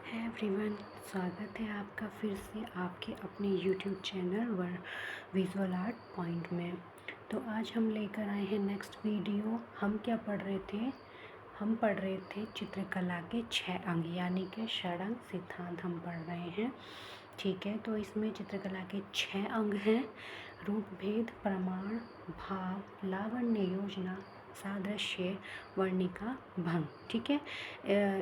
है एवरीवन, स्वागत है आपका फिर से आपके अपने YouTube channel visual art point में। तो आज हम लेकर आए हैं नेक्स्ट वीडियो। हम क्या पढ़ रहे थे? हम पढ़ रहे थे चित्रकला के 6 अंग यानी कि षडंग सिद्धांत हम पढ़ रहे हैं। ठीक है, तो इसमें चित्रकला के 6 अंग हैं: रूप भेद, प्रमाण, भाव, लावण्य, योजना, सादृश्य, वर्णिका, भंग। ठीक है,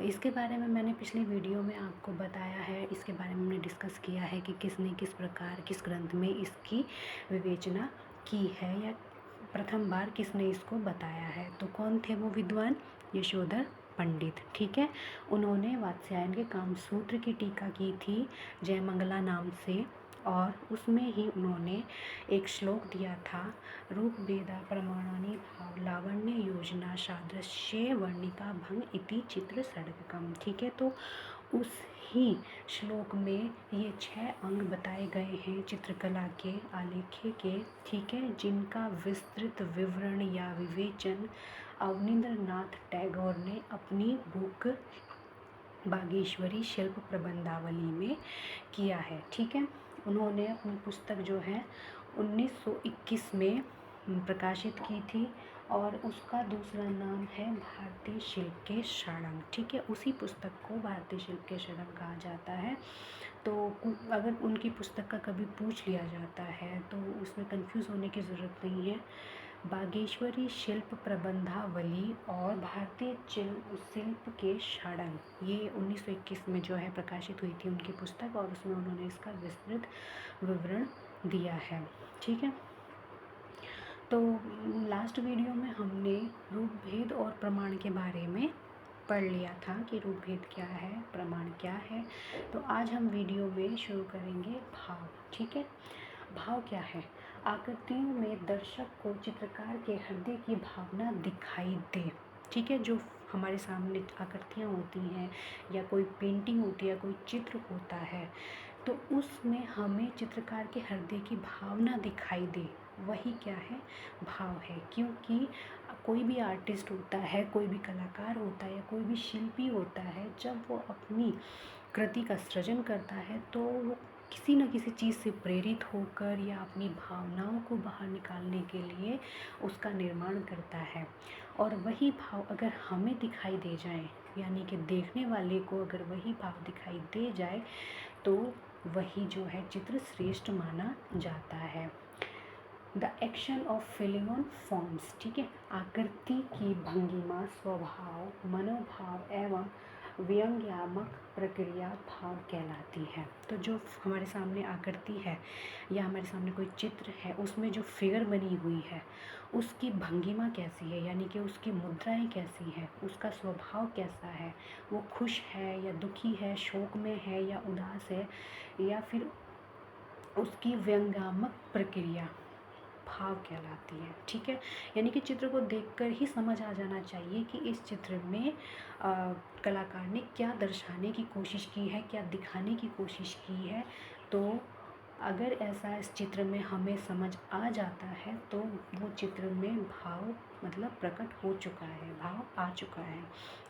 इसके बारे में मैंने पिछली वीडियो में आपको बताया है। इसके बारे में हमने डिस्कस किया है कि किसने किस प्रकार किस ग्रंथ में इसकी विवेचना की है या प्रथम बार किसने इसको बताया है। तो कौन थे वो विद्वान? यशोधर पंडित। ठीक है, उन्होंने वात्स्यायन के कामसूत्र की टीका की थी जयमंगला नाम से, और उसमें ही उन्होंने एक श्लोक दिया था: रूप भेदा प्रमाणानि भाव लावण्य योजना सादृश्य वर्णिका भंग इति चित्र षडगकम्। ठीक है, तो उस ही श्लोक में ये 6 अंग बताए गए हैं चित्रकला के, आलेख्य के। ठीक है, जिनका विस्तृत विवरण या विवेचन अवनींद्रनाथ टैगोर ने अपनी बुक बागेश्वरी शिल्प प्रबंधावली में किया है। ठीक है, उन्होंने अपनी पुस्तक जो है 1921 में प्रकाशित की थी और उसका दूसरा नाम है भारतीय शिल्प के षडंग। ठीक है, उसी पुस्तक को भारतीय शिल्प के षडंग कहा जाता है। तो अगर उनकी पुस्तक का कभी पूछ लिया जाता है तो उसमें कंफ्यूज होने की ज़रूरत नहीं है। बागेश्वरी शिल्प प्रबंधावली और भारतीय शिल्प के षडंग, ये 1921 में जो है प्रकाशित हुई थी उनकी पुस्तक, और उसमें उन्होंने इसका विस्तृत विवरण दिया है। ठीक है, तो लास्ट वीडियो में हमने रूप भेद और प्रमाण के बारे में पढ़ लिया था कि रूप भेद क्या है, प्रमाण क्या है। तो आज हम वीडियो में शुरू करेंगे भाव। ठीक है, भाव क्या है? आकृतियों में दर्शक को चित्रकार के हृदय की भावना दिखाई दे। ठीक है, जो हमारे सामने आकृतियाँ होती हैं या कोई पेंटिंग होती है, कोई चित्र होता है, तो उसमें हमें चित्रकार के हृदय की भावना दिखाई दे, वही क्या है? भाव है। क्योंकि कोई भी आर्टिस्ट होता है, कोई भी कलाकार होता है या कोई भी शिल्पी होता है, जब वो अपनी कृति का सृजन करता है तो वो किसी न किसी चीज़ से प्रेरित होकर या अपनी भावनाओं को बाहर निकालने के लिए उसका निर्माण करता है। और वही भाव अगर हमें दिखाई दे जाए, यानी कि देखने वाले को अगर वही भाव दिखाई दे जाए, तो वही जो है चित्र श्रेष्ठ माना जाता है। The action of filling on forms. ठीक है, आकृति की भंगिमा, स्वभाव, मनोभाव एवं व्यंग्यात्मक प्रक्रिया भाव कहलाती है। तो जो हमारे सामने आकृति है या हमारे सामने कोई चित्र है, उसमें जो फिगर बनी हुई है उसकी भंगिमा कैसी है, यानी कि उसकी मुद्राएं कैसी है, उसका स्वभाव कैसा है, वो खुश है या दुखी है, शोक में है या उदास है, या फिर उसकी व्यंग्यात्मक प्रक्रिया भाव कहलाती है। ठीक है, यानी कि चित्र को देखकर ही समझ आ जाना चाहिए कि इस चित्र में कलाकार ने क्या दर्शाने की कोशिश की है, क्या दिखाने की कोशिश की है। तो अगर ऐसा इस चित्र में हमें समझ आ जाता है तो वो चित्र में भाव मतलब प्रकट हो चुका है, भाव आ चुका है।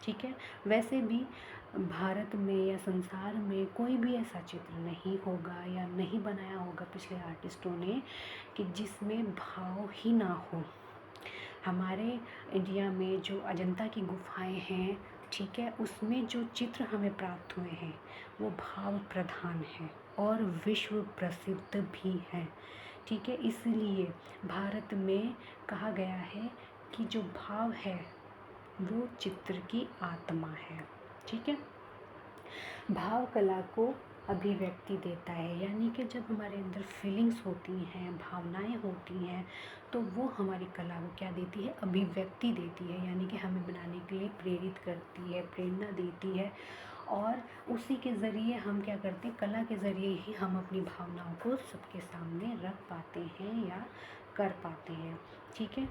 ठीक है, वैसे भी भारत में या संसार में कोई भी ऐसा चित्र नहीं होगा या नहीं बनाया होगा पिछले आर्टिस्टों ने कि जिसमें भाव ही ना हो। हमारे इंडिया में जो अजंता की गुफाएं हैं, ठीक है, उसमें जो चित्र हमें प्राप्त हुए हैं वो भाव प्रधान है और विश्व प्रसिद्ध भी हैं। ठीक है, इसलिए भारत में कहा गया है कि जो भाव है वो चित्र की आत्मा है। ठीक है, भाव कला को अभिव्यक्ति देता है, यानी कि जब हमारे अंदर फीलिंग्स होती हैं, भावनाएं होती हैं, तो वो हमारी कला को क्या देती है? अभिव्यक्ति देती है, यानी कि हमें बनाने के लिए प्रेरित करती है, प्रेरणा देती है। और उसी के ज़रिए हम क्या करते हैं? कला के ज़रिए ही हम अपनी भावनाओं को सबके सामने रख पाते हैं या कर पाते हैं। ठीक है,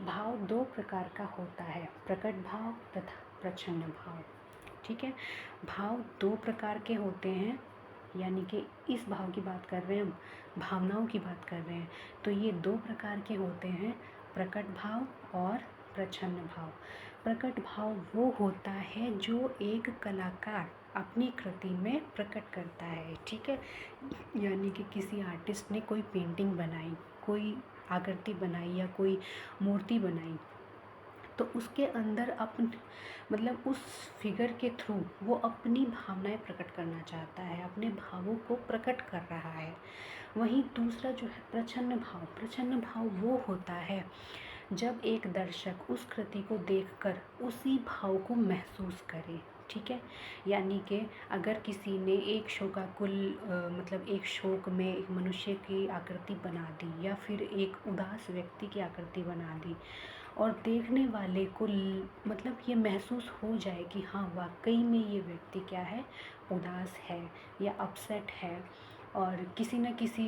भाव 2 प्रकार का होता है: प्रकट भाव तथा प्रच्छन्न भाव। ठीक है, भाव 2 प्रकार के होते हैं, यानी कि इस भाव की बात कर रहे हैं हम, भावनाओं की बात कर रहे हैं। तो ये 2 प्रकार के होते हैं: प्रकट भाव और प्रच्छन्न भाव। प्रकट भाव वो होता है जो एक कलाकार अपनी कृति में प्रकट करता है। ठीक है, यानी कि किसी आर्टिस्ट ने कोई पेंटिंग बनाई, कोई आकृति बनाई या कोई मूर्ति बनाई, तो उसके अंदर अपन मतलब उस फिगर के थ्रू वो अपनी भावनाएं प्रकट करना चाहता है, अपने भावों को प्रकट कर रहा है। वहीं दूसरा जो है प्रच्छन्न भाव, प्रच्छन्न भाव वो होता है जब एक दर्शक उस कृति को देखकर उसी भाव को महसूस करे। ठीक है, यानी कि अगर किसी ने एक शोकाकुल मतलब एक शोक में एक मनुष्य की आकृति बना दी या फिर एक उदास व्यक्ति की आकृति बना दी और देखने वाले को मतलब ये महसूस हो जाए कि हाँ वाकई में ये व्यक्ति क्या है, उदास है या अपसेट है और किसी न किसी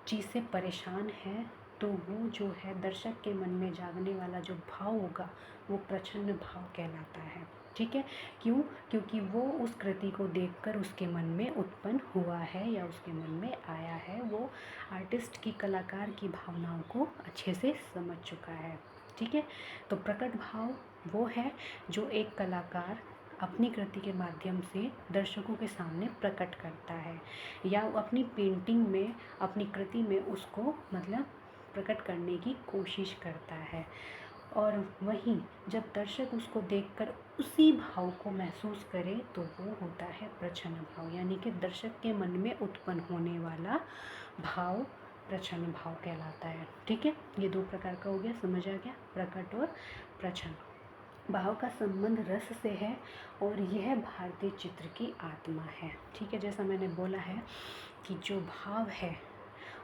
चीज़ से परेशान है, तो वो जो है दर्शक के मन में जागने वाला जो भाव होगा वो प्रच्छन्न भाव कहलाता है। ठीक है, क्यों? क्योंकि वो उस कृति को देखकर उसके मन में उत्पन्न हुआ है या उसके मन में आया है, वो आर्टिस्ट की, कलाकार की भावनाओं को अच्छे से समझ चुका है। ठीक है, तो प्रकट भाव वो है जो एक कलाकार अपनी कृति के माध्यम से दर्शकों के सामने प्रकट करता है या अपनी पेंटिंग में, अपनी कृति में उसको मतलब प्रकट करने की कोशिश करता है। और वहीं जब दर्शक उसको देखकर उसी भाव को महसूस करे तो वो होता है प्रच्छन्न भाव, यानी कि दर्शक के मन में उत्पन्न होने वाला भाव प्रच्छन्न भाव कहलाता है। ठीक है, ये दो प्रकार का हो गया, समझ आ गया, प्रकट और प्रच्छन्न। भाव का संबंध रस से है और यह भारतीय चित्र की आत्मा है। ठीक है, जैसा मैंने बोला है कि जो भाव है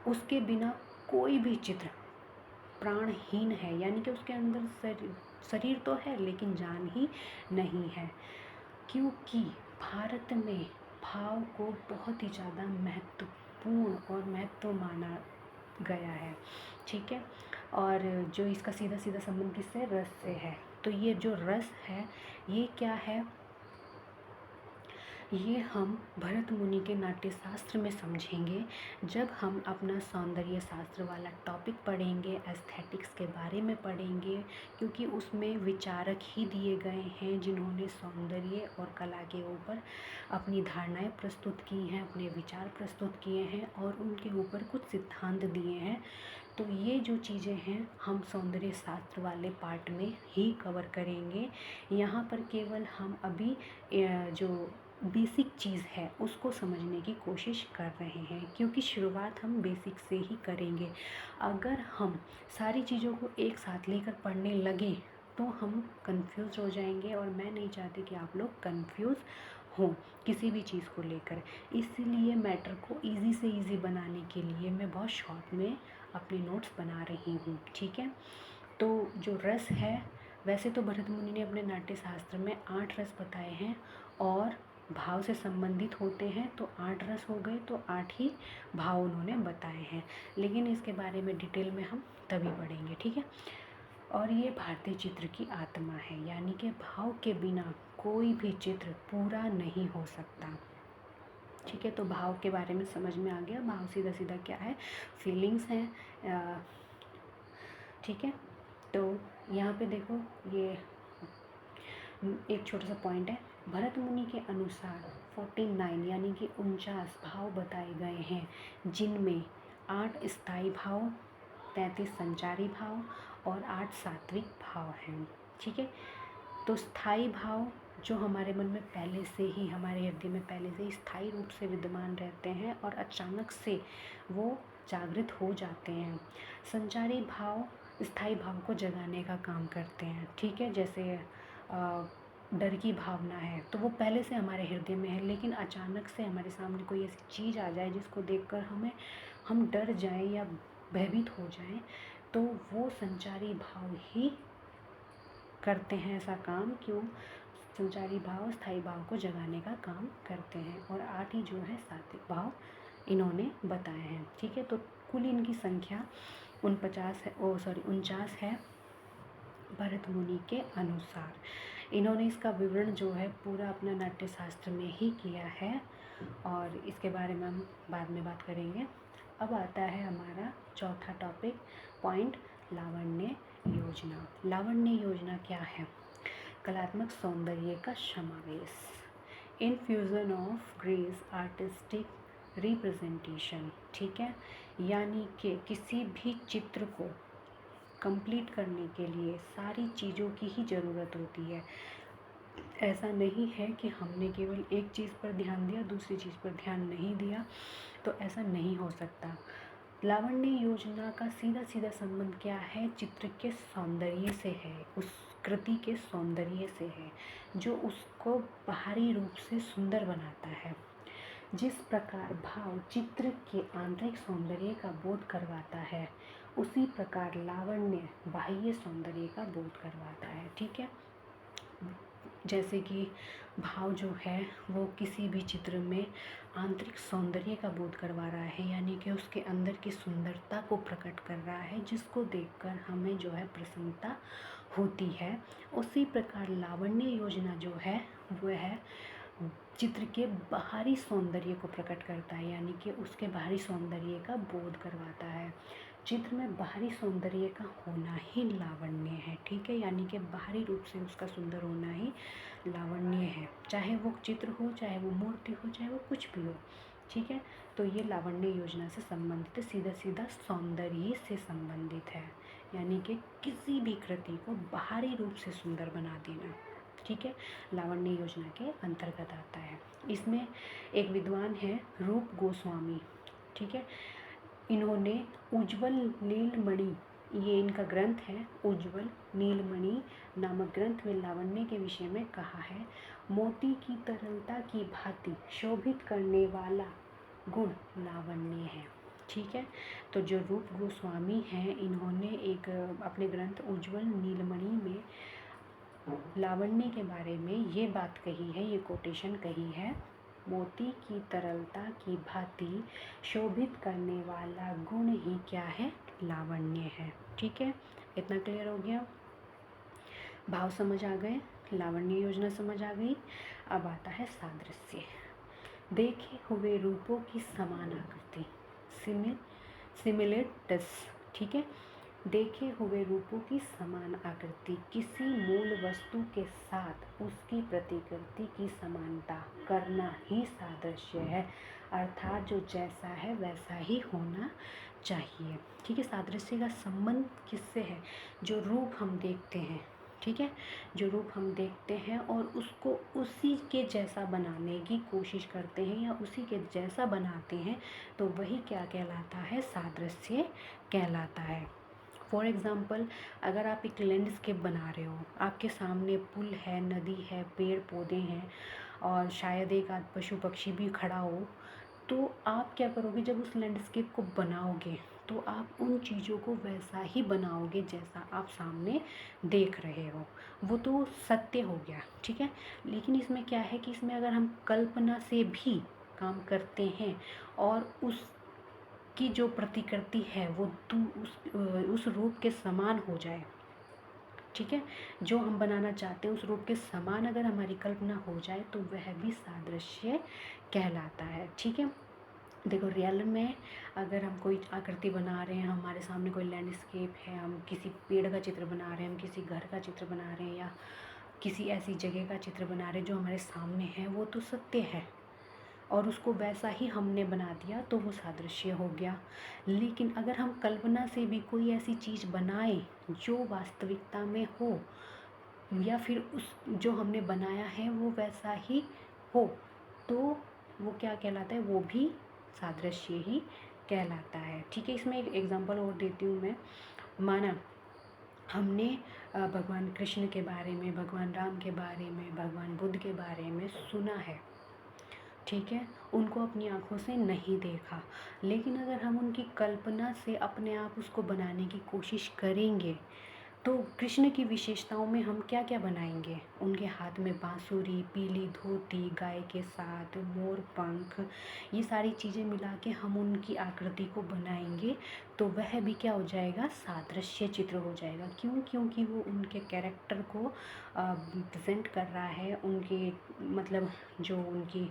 उसके बिना कोई भी चित्र प्राणहीन है, यानी कि उसके अंदर शरीर तो है लेकिन जान ही नहीं है, क्योंकि भारत में भाव को बहुत ही ज़्यादा महत्वपूर्ण और महत्व माना गया है। ठीक है, और जो इसका सीधा सीधा संबंध किससे, रस से है। तो ये जो रस है ये क्या है, ये हम भरत मुनि के नाट्य शास्त्र में समझेंगे जब हम अपना सौंदर्य शास्त्र वाला टॉपिक पढ़ेंगे, एस्थेटिक्स के बारे में पढ़ेंगे, क्योंकि उसमें विचारक ही दिए गए हैं जिन्होंने सौंदर्य और कला के ऊपर अपनी धारणाएं प्रस्तुत की हैं, अपने विचार प्रस्तुत किए हैं और उनके ऊपर कुछ सिद्धांत दिए हैं। तो ये जो चीज़ें हैं हम सौंदर्य शास्त्र वाले पार्ट में ही कवर करेंगे। यहाँ पर केवल हम अभी जो बेसिक चीज़ है उसको समझने की कोशिश कर रहे हैं, क्योंकि शुरुआत हम बेसिक से ही करेंगे। अगर हम सारी चीज़ों को एक साथ लेकर पढ़ने लगे तो हम कंफ्यूज हो जाएंगे और मैं नहीं चाहती कि आप लोग कंफ्यूज हों किसी भी चीज़ को लेकर। इसीलिए मैटर को इजी से इजी बनाने के लिए मैं बहुत शॉर्ट में अपने नोट्स बना रही हूँ। ठीक है, तो जो रस है, वैसे तो भरत मुनि ने अपने नाट्य शास्त्र में 8 रस बताए हैं और भाव से संबंधित होते हैं, तो 8 रस हो गए, तो 8 ही भाव उन्होंने बताए हैं, लेकिन इसके बारे में डिटेल में हम तभी पढ़ेंगे। ठीक है, और ये भारतीय चित्र की आत्मा है, यानी कि भाव के बिना कोई भी चित्र पूरा नहीं हो सकता। ठीक है, तो भाव के बारे में समझ में आ गया, भाव सीधा सीधा क्या है, फीलिंग्स हैं। ठीक है, तो यहाँ पे देखो ये एक छोटा सा पॉइंट है, भरत मुनि के अनुसार 49 यानी कि 49 भाव बताए गए हैं, जिनमें 8 स्थायी भाव, 33 संचारी भाव और 8 सात्विक भाव हैं। ठीक है, तो स्थायी भाव जो हमारे मन में पहले से ही, हमारे हृदय में पहले से ही स्थायी रूप से विद्यमान रहते हैं और अचानक से वो जागृत हो जाते हैं। संचारी भाव स्थायी भाव को जगाने का काम करते हैं। ठीक है, जैसे डर की भावना है तो वो पहले से हमारे हृदय में है, लेकिन अचानक से हमारे सामने कोई ऐसी चीज़ आ जाए जिसको देखकर हम डर जाएं या भयभीत हो जाएं, तो वो संचारी भाव ही करते हैं ऐसा काम। क्यों? संचारी भाव स्थायी भाव को जगाने का काम करते हैं और 8 ही जो है सात्विक भाव इन्होंने बताए हैं। ठीक है, तो कुल इनकी संख्या 49 है भरत मुनि के अनुसार। इन्होंने इसका विवरण जो है पूरा अपना नाट्य शास्त्र में ही किया है और इसके बारे में हम बाद में बात करेंगे। अब आता है हमारा चौथा टॉपिक पॉइंट, लावण्य योजना। लावण्य योजना क्या है? कलात्मक सौंदर्य का समावेश। Infusion of grace artistic representation, ठीक है। यानी कि किसी भी चित्र को कंप्लीट करने के लिए सारी चीज़ों की ही ज़रूरत होती है। ऐसा नहीं है कि हमने केवल एक चीज़ पर ध्यान दिया, दूसरी चीज़ पर ध्यान नहीं दिया, तो ऐसा नहीं हो सकता। लावण्य योजना का सीधा सीधा संबंध क्या है? चित्र के सौंदर्य से है, उस कृति के सौंदर्य से है, जो उसको बाहरी रूप से सुंदर बनाता है। जिस प्रकार भाव चित्र के आंतरिक सौंदर्य का बोध करवाता है, उसी प्रकार लावण्य बाह्य सौंदर्य का बोध करवाता है, ठीक है। जैसे कि भाव जो है वो किसी भी चित्र में आंतरिक सौंदर्य का बोध करवा रहा है, यानी कि उसके अंदर की सुंदरता को प्रकट कर रहा है, जिसको देखकर हमें जो है प्रसन्नता होती है। उसी प्रकार लावण्य योजना जो है वह है चित्र के बाहरी सौंदर्य को प्रकट करता है, यानी कि उसके बाहरी सौंदर्य का बोध करवाता है। चित्र में बाहरी सौंदर्य का होना ही लावण्य है, ठीक है। यानी कि बाहरी रूप से उसका सुंदर होना ही लावण्य है, चाहे वो चित्र हो, चाहे वो मूर्ति हो, चाहे वो कुछ भी हो, ठीक है। तो ये लावण्य योजना से संबंधित है, सीधा सीधा सौंदर्य से संबंधित है, यानी कि किसी भी कृति को बाहरी रूप से सुंदर बना देना, ठीक है, लावण्य योजना के अंतर्गत आता है। इसमें एक विद्वान है रूप गोस्वामी, ठीक है। इन्होंने उज्ज्वल नीलमणि, ये इनका ग्रंथ है, उज्ज्वल नीलमणि नामक ग्रंथ में लावण्य के विषय में कहा है, मोती की तरलता की भांति शोभित करने वाला गुण लावण्य है, ठीक है। तो जो रूप गोस्वामी हैं, इन्होंने एक अपने ग्रंथ उज्ज्वल नीलमणि में लावण्य के बारे में ये बात कही है, ये कोटेशन कही है, मोती की तरलता की भांति शोभित करने वाला गुण ही क्या है? लावण्य है, ठीक है। इतना क्लियर हो गया? भाव समझ आ गए, लावण्य योजना समझ आ गई। अब आता है सादृश्य। देखे हुए रूपों की समान आकृति, सिमिलेटस, ठीक है। देखे हुए रूपों की समान आकृति, किसी मूल वस्तु के साथ उसकी प्रतिकृति की समानता करना ही सादृश्य है, अर्थात जो जैसा है वैसा ही होना चाहिए, ठीक है। सादृश्य का संबंध किससे है? जो रूप हम देखते हैं, ठीक है, जो रूप हम देखते हैं और उसको उसी के जैसा बनाने की कोशिश करते हैं या उसी के जैसा बनाते हैं, तो वही क्या कहलाता है? सादृश्य कहलाता है। फॉर एग्ज़ाम्पल, अगर आप एक लैंडस्केप बना रहे हो, आपके सामने पुल है, नदी है, पेड़ पौधे हैं और शायद एक आध पशु पक्षी भी खड़ा हो, तो आप क्या करोगे? जब उस लैंडस्केप को बनाओगे तो आप उन चीज़ों को वैसा ही बनाओगे जैसा आप सामने देख रहे हो, वो तो सत्य हो गया, ठीक है। लेकिन इसमें क्या है कि इसमें अगर हम कल्पना से भी काम करते हैं और उसकी जो प्रतिकृति है वो उस रूप के समान हो जाए, ठीक है, जो हम बनाना चाहते हैं उस रूप के समान अगर हमारी कल्पना हो जाए, तो वह भी सादृश्य कहलाता है, ठीक है। देखो, रियल में अगर हम कोई आकृति बना रहे हैं, हमारे सामने कोई लैंडस्केप है, हम किसी पेड़ का चित्र बना रहे हैं, हम किसी घर का चित्र बना रहे हैं या किसी ऐसी जगह का चित्र बना रहे हैं जो हमारे सामने है, वो तो सत्य है और उसको वैसा ही हमने बना दिया तो वो सादृश्य हो गया। लेकिन अगर हम कल्पना से भी कोई ऐसी चीज़ बनाएं जो वास्तविकता में हो, या फिर उस जो हमने बनाया है वो वैसा ही हो, तो वो क्या कहलाता है? वो भी सादृश्य ही कहलाता है, ठीक है। इसमें एक एग्जांपल और देती हूँ मैं। माना हमने भगवान कृष्ण के बारे में, भगवान राम के बारे में, भगवान बुद्ध के बारे में सुना है, ठीक है, उनको अपनी आँखों से नहीं देखा, लेकिन अगर हम उनकी कल्पना से अपने आप उसको बनाने की कोशिश करेंगे, तो कृष्ण की विशेषताओं में हम क्या क्या बनाएंगे? उनके हाथ में बांसुरी, पीली धोती, गाय के साथ मोर पंख, ये सारी चीज़ें मिला के हम उनकी आकृति को बनाएंगे, तो वह भी क्या हो जाएगा? सादृश्य चित्र हो जाएगा। क्यों? क्योंकि वो उनके कैरेक्टर को प्रेजेंट कर रहा है, उनके मतलब जो उनकी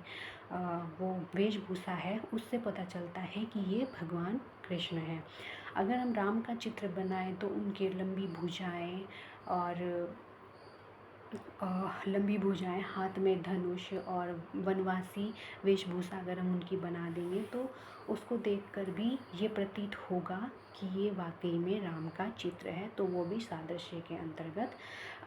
वो वेशभूषा है, उससे पता चलता है कि ये भगवान कृष्ण हैं। अगर हम राम का चित्र बनाएं तो उनकी लंबी भुजाएं और लंबी भुजाएं, हाथ में धनुष और वनवासी वेशभूषा अगर हम उनकी बना देंगे तो उसको देखकर भी ये प्रतीत होगा कि ये वाकई में राम का चित्र है, तो वो भी सादृश्य के अंतर्गत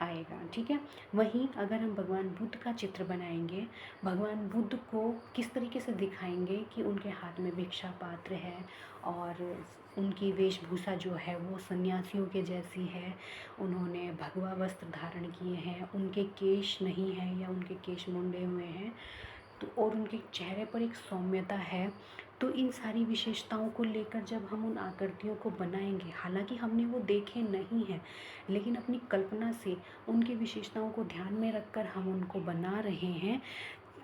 आएगा। ठीक है। वहीं अगर हम भगवान बुद्ध का चित्र बनाएंगे, भगवान बुद्ध को किस तरीके से दिखाएंगे कि उनके हाथ में भिक्षा पात्र है और उनकी वेशभूषा जो है वो सन्यासियों के जैसी है, उन्होंने भगवा वस्त्र धारण किए हैं, उनके केश नहीं है या उनके केश मुंडे हुए हैं, तो और उनके चेहरे पर एक सौम्यता है। तो इन सारी विशेषताओं को लेकर जब हम उन आकृतियों को बनाएंगे, हालांकि हमने वो देखे नहीं हैं, लेकिन अपनी कल्पना से उनकी विशेषताओं को ध्यान में रखकर हम उनको बना रहे हैं,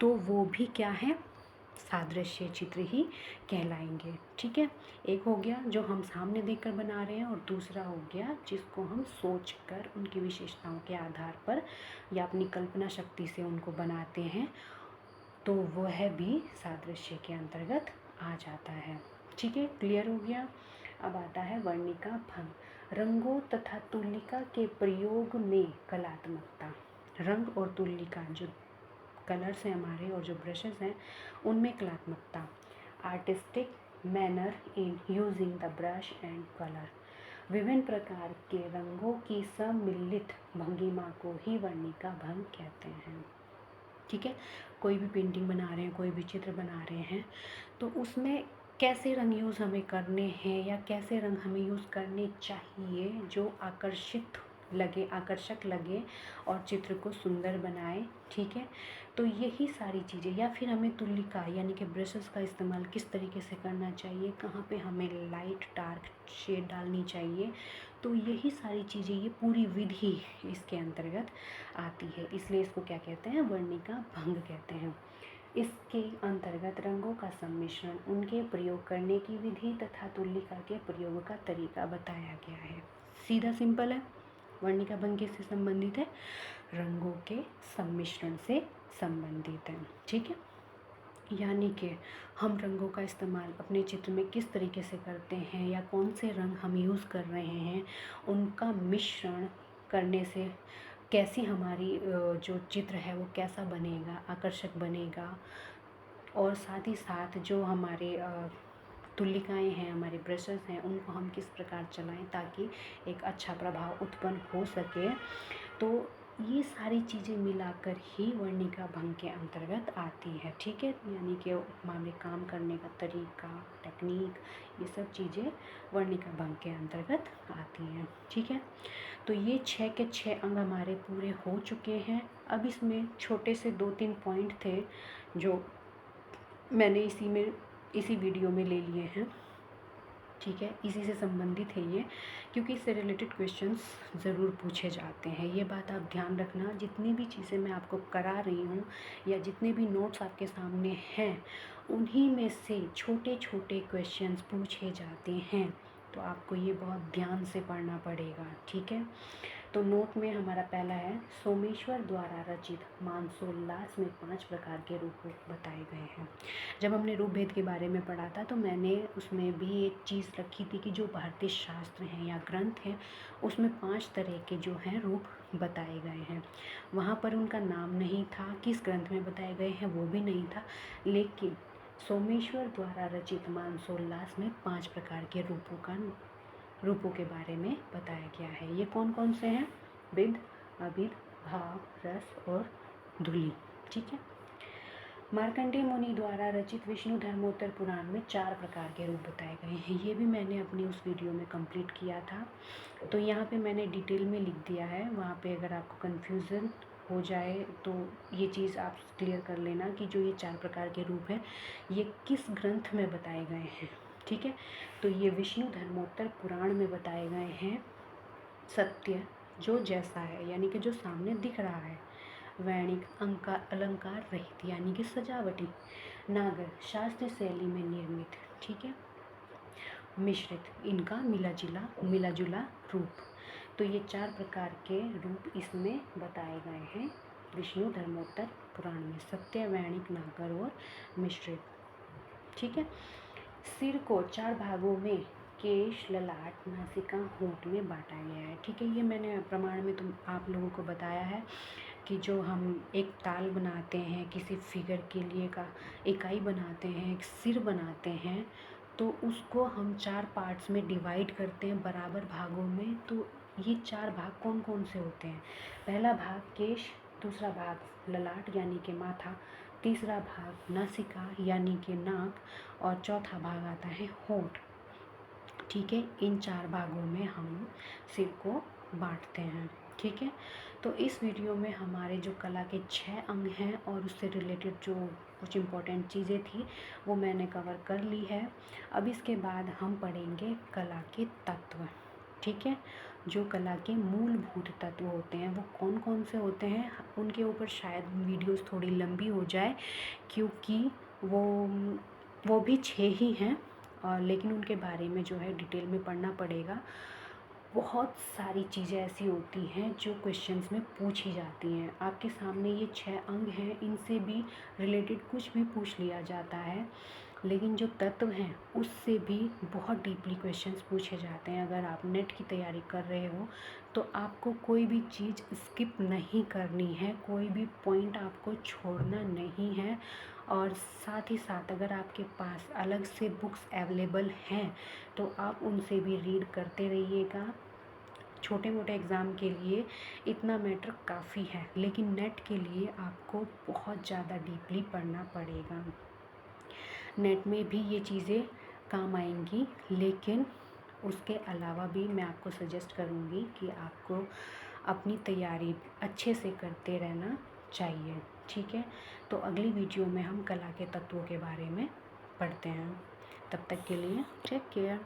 तो वो भी क्या है, सादृश्य चित्र ही कहलाएंगे। ठीक है। एक हो गया जो हम सामने देखकर बना रहे हैं और दूसरा हो गया जिसको हम सोचकर उनकी विशेषताओं के आधार पर या अपनी कल्पना शक्ति से उनको बनाते हैं, तो वह भी सादृश्य के अंतर्गत आ जाता है। ठीक है, क्लियर हो गया। अब आता है वर्णिका भंग। रंगों तथा तुलिका के प्रयोग में कलात्मकता। रंग और तुलिका जो कलर्स हैं हमारे और जो ब्रशेस हैं उनमें कलात्मकता। Artistic manner in using the brush and colour. विभिन्न प्रकार के रंगों की सम्मिलित भंगिमा को ही वर्णिका भंग कहते हैं। ठीक है। कोई भी पेंटिंग बना रहे हैं, कोई भी चित्र बना रहे हैं, तो उसमें कैसे रंग यूज़ हमें करने हैं या कैसे रंग हमें यूज़ करने चाहिए जो आकर्षक लगे और चित्र को सुंदर बनाए। ठीक है। तो यही सारी चीज़ें, या फिर हमें तुलिका यानी कि ब्रशेस का इस्तेमाल किस तरीके से करना चाहिए, कहाँ पे हमें लाइट डार्क शेड डालनी चाहिए, तो यही सारी चीज़ें, ये पूरी विधि इसके अंतर्गत आती है। इसलिए इसको क्या कहते हैं, वर्णिका भंग कहते हैं। इसके अंतर्गत रंगों का सम्मिश्रण, उनके प्रयोग करने की विधि तथा तुलिका के प्रयोग का तरीका बताया गया है। सीधा सिंपल है। वर्णिका भंग किससे संबंधित है, रंगों के सम्मिश्रण से संबंधित है। ठीक है। यानी कि हम रंगों का इस्तेमाल अपने चित्र में किस तरीके से करते हैं या कौन से रंग हम यूज़ कर रहे हैं, उनका मिश्रण करने से कैसी हमारी जो चित्र है वो कैसा बनेगा, आकर्षक बनेगा। और साथ ही साथ जो हमारे तुलिकाएँ हैं, हमारे ब्रशेस हैं, उनको हम किस प्रकार चलाएं ताकि एक अच्छा प्रभाव उत्पन्न हो सके। तो ये सारी चीज़ें मिलाकर ही वर्णिका भंग के अंतर्गत आती है। ठीक है। यानी कि हमारे काम करने का तरीका, टेक्निक, ये सब चीज़ें वर्णिका भंग के अंतर्गत आती हैं। ठीक है। तो ये 6 के 6 अंग हमारे पूरे हो चुके हैं। अब इसमें छोटे से 2-3 पॉइंट थे जो मैंने इसी वीडियो में ले लिए हैं। ठीक है। इसी से संबंधित है ये, क्योंकि इससे रिलेटेड क्वेश्चंस ज़रूर पूछे जाते हैं। ये बात आप ध्यान रखना, जितनी भी चीज़ें मैं आपको करा रही हूँ या जितने भी नोट्स आपके सामने हैं, उन्हीं में से छोटे छोटे क्वेश्चंस पूछे जाते हैं, तो आपको ये बहुत ध्यान से पढ़ना पड़ेगा। ठीक है। तो नोट में हमारा पहला है, सोमेश्वर द्वारा रचित मानसोल्लास में 5 प्रकार के रूप बताए गए हैं। जब हमने रूप भेद के बारे में पढ़ा था तो मैंने उसमें भी एक चीज़ रखी थी कि जो भारतीय शास्त्र हैं या ग्रंथ हैं उसमें 5 तरह के जो हैं रूप बताए गए हैं। वहाँ पर उनका नाम नहीं था, किस ग्रंथ में बताए गए हैं वो भी नहीं था, लेकिन सोमेश्वर द्वारा रचित मानसोल्लास में 5 प्रकार के रूपों के बारे में बताया गया है। ये कौन कौन से हैं, विद, अभिद, भाव, रस और धुली। ठीक है। मार्कंडेय मुनि द्वारा रचित विष्णु धर्मोत्तर पुराण में 4 प्रकार के रूप बताए गए हैं। ये भी मैंने अपनी उस वीडियो में कंप्लीट किया था, तो यहाँ पे मैंने डिटेल में लिख दिया है। वहाँ पे अगर आपको कन्फ्यूज़न हो जाए तो ये चीज़ आप क्लियर कर लेना कि जो ये 4 प्रकार के रूप हैं ये किस ग्रंथ में बताए गए हैं। ठीक है। तो ये विष्णु धर्मोत्तर पुराण में बताए गए हैं। सत्य, जो जैसा है यानी कि जो सामने दिख रहा है। वैणिक, अलंकार रहित यानी कि सजावटी। नागर, शास्त्रीय शैली में निर्मित। ठीक है। मिश्रित, इनका मिला जुला रूप। तो ये 4 प्रकार के रूप इसमें बताए गए हैं विष्णु धर्मोत्तर पुराण में, सत्य, वैणिक, नागर और मिश्रित। ठीक है। सिर को 4 भागों में केश, ललाट, नासिका, होंठ में बांटा गया है। ठीक है। ये मैंने प्रमाण में आप लोगों को बताया है। कि जो हम एक ताल बनाते हैं किसी फिगर के लिए का इकाई बनाते हैं, एक सिर बनाते हैं, तो उसको हम 4 पार्ट्स में डिवाइड करते हैं बराबर भागों में। तो ये 4 भाग कौन कौन से होते हैं? पहला भाग केश, दूसरा भाग ललाट यानी कि माथा, तीसरा भाग नासिका यानी कि नाक, और चौथा भाग आता है होंठ। ठीक है, इन 4 भागों में हम सिर को बांटते हैं। ठीक है, तो इस वीडियो में हमारे जो कला के 6 अंग हैं और उससे रिलेटेड जो कुछ इम्पोर्टेंट चीज़ें थी वो मैंने कवर कर ली है। अब इसके बाद हम पढ़ेंगे कला के तत्व। ठीक है, जो कला के मूलभूत तत्व होते हैं वो कौन कौन से होते हैं, उनके ऊपर शायद वीडियोस थोड़ी लंबी हो जाए, क्योंकि वो भी 6 ही हैं, और लेकिन उनके बारे में जो है डिटेल में पढ़ना पड़ेगा। बहुत सारी चीज़ें ऐसी होती हैं जो क्वेश्चंस में पूछी जाती हैं। आपके सामने ये 6 अंग हैं, इनसे भी रिलेटेड कुछ भी पूछ लिया जाता है, लेकिन जो तत्व हैं उससे भी बहुत डीपली क्वेश्चंस पूछे जाते हैं। अगर आप नेट की तैयारी कर रहे हो तो आपको कोई भी चीज़ स्किप नहीं करनी है, कोई भी पॉइंट आपको छोड़ना नहीं है। और साथ ही साथ अगर आपके पास अलग से बुक्स अवेलेबल हैं तो आप उनसे भी रीड करते रहिएगा। छोटे मोटे एग्ज़ाम के लिए इतना मैटर काफ़ी है, लेकिन नेट के लिए आपको बहुत ज़्यादा डीपली पढ़ना पड़ेगा। नेट में भी ये चीज़ें काम आएंगी, लेकिन उसके अलावा भी मैं आपको सजेस्ट करूँगी कि आपको अपनी तैयारी अच्छे से करते रहना चाहिए। ठीक है, तो अगली वीडियो में हम कला के तत्वों के बारे में पढ़ते हैं। तब तक के लिए टेक केयर।